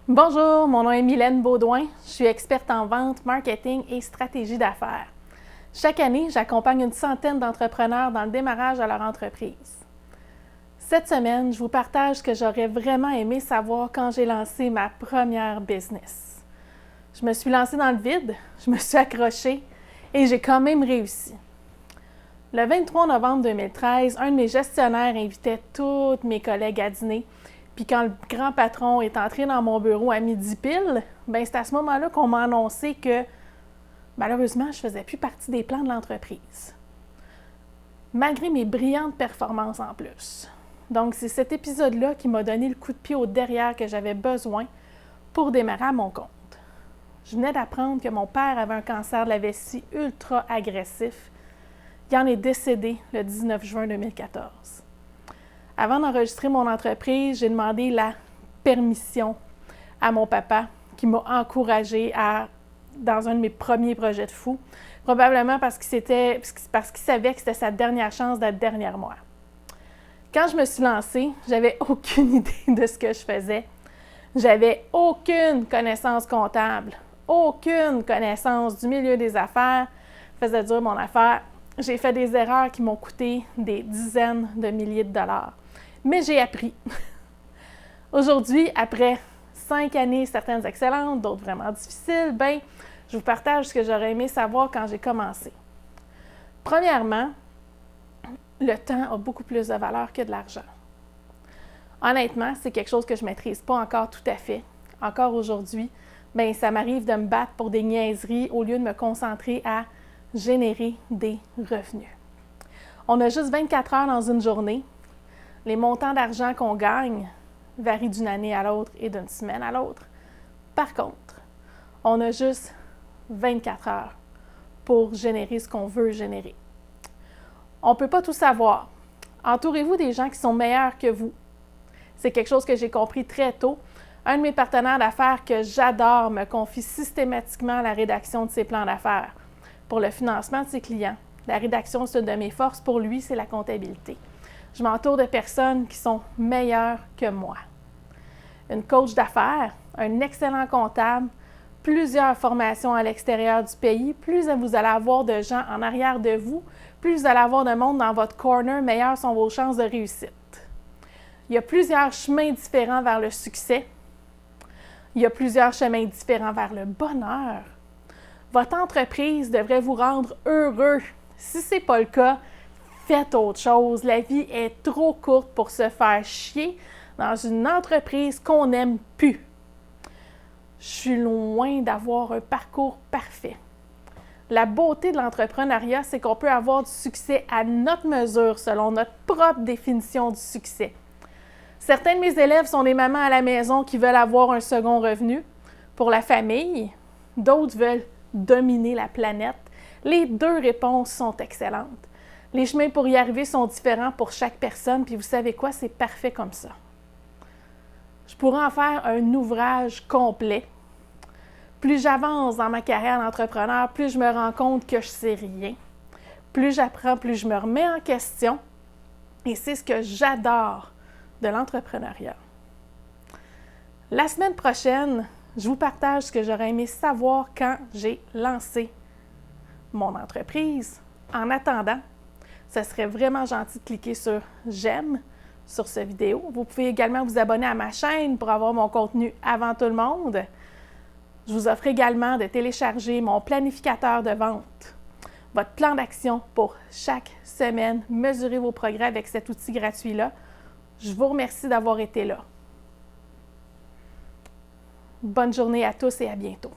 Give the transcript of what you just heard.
Bonjour, mon nom est Mylène Beaudoin. Je suis experte en vente, marketing et stratégie d'affaires. Chaque année, j'accompagne une centaine d'entrepreneurs dans le démarrage de leur entreprise. Cette semaine, je vous partage ce que j'aurais vraiment aimé savoir quand j'ai lancé ma première business. Je me suis lancée dans le vide, je me suis accrochée et j'ai quand même réussi. Le 23 novembre 2013, un de mes gestionnaires invitait tous mes collègues à dîner. Puis quand le grand patron est entré dans mon bureau à midi pile, c'est à ce moment-là qu'on m'a annoncé que malheureusement, je ne faisais plus partie des plans de l'entreprise. Malgré mes brillantes performances en plus. Donc, c'est cet épisode-là qui m'a donné le coup de pied au derrière que j'avais besoin pour démarrer à mon compte. Je venais d'apprendre que mon père avait un cancer de la vessie ultra agressif. Il en est décédé le 19 juin 2014. Avant d'enregistrer mon entreprise, j'ai demandé la permission à mon papa qui m'a encouragée dans un de mes premiers projets de fou, probablement parce qu'il savait que c'était sa dernière chance d'être derrière moi. Quand je me suis lancée, j'avais aucune idée de ce que je faisais. J'avais aucune connaissance comptable, aucune connaissance du milieu des affaires. Je faisais dur mon affaire. J'ai fait des erreurs qui m'ont coûté des dizaines de milliers de dollars. Mais j'ai appris. Aujourd'hui, après 5 années, certaines excellentes, d'autres vraiment difficiles, je vous partage ce que j'aurais aimé savoir quand j'ai commencé. Premièrement, le temps a beaucoup plus de valeur que de l'argent. Honnêtement, c'est quelque chose que je ne maîtrise pas encore tout à fait. Encore aujourd'hui, ça m'arrive de me battre pour des niaiseries au lieu de me concentrer à générer des revenus. On a juste 24 heures dans une journée. Les montants d'argent qu'on gagne varient d'une année à l'autre et d'une semaine à l'autre. Par contre, on a juste 24 heures pour générer ce qu'on veut générer. On ne peut pas tout savoir. Entourez-vous des gens qui sont meilleurs que vous. C'est quelque chose que j'ai compris très tôt. Un de mes partenaires d'affaires que j'adore me confie systématiquement la rédaction de ses plans d'affaires pour le financement de ses clients. La rédaction, c'est une de mes forces. Pour lui, c'est la comptabilité. Je m'entoure de personnes qui sont meilleures que moi. Une coach d'affaires, un excellent comptable, plusieurs formations à l'extérieur du pays, plus vous allez avoir de gens en arrière de vous, plus vous allez avoir de monde dans votre corner, meilleures sont vos chances de réussite. Il y a plusieurs chemins différents vers le succès. Il y a plusieurs chemins différents vers le bonheur. Votre entreprise devrait vous rendre heureux. Si ce n'est pas le cas, faites autre chose. La vie est trop courte pour se faire chier dans une entreprise qu'on n'aime plus. Je suis loin d'avoir un parcours parfait. La beauté de l'entrepreneuriat, c'est qu'on peut avoir du succès à notre mesure, selon notre propre définition du succès. Certains de mes élèves sont des mamans à la maison qui veulent avoir un second revenu pour la famille. D'autres veulent dominer la planète. Les deux réponses sont excellentes. Les chemins pour y arriver sont différents pour chaque personne, puis vous savez quoi, c'est parfait comme ça. Je pourrais en faire un ouvrage complet. Plus j'avance dans ma carrière d'entrepreneur, plus je me rends compte que je ne sais rien. Plus j'apprends, plus je me remets en question. Et c'est ce que j'adore de l'entrepreneuriat. La semaine prochaine, je vous partage ce que j'aurais aimé savoir quand j'ai lancé mon entreprise. En attendant, ce serait vraiment gentil de cliquer sur « J'aime » sur cette vidéo. Vous pouvez également vous abonner à ma chaîne pour avoir mon contenu avant tout le monde. Je vous offre également de télécharger mon planificateur de vente, votre plan d'action pour chaque semaine. Mesurez vos progrès avec cet outil gratuit-là. Je vous remercie d'avoir été là. Bonne journée à tous et à bientôt.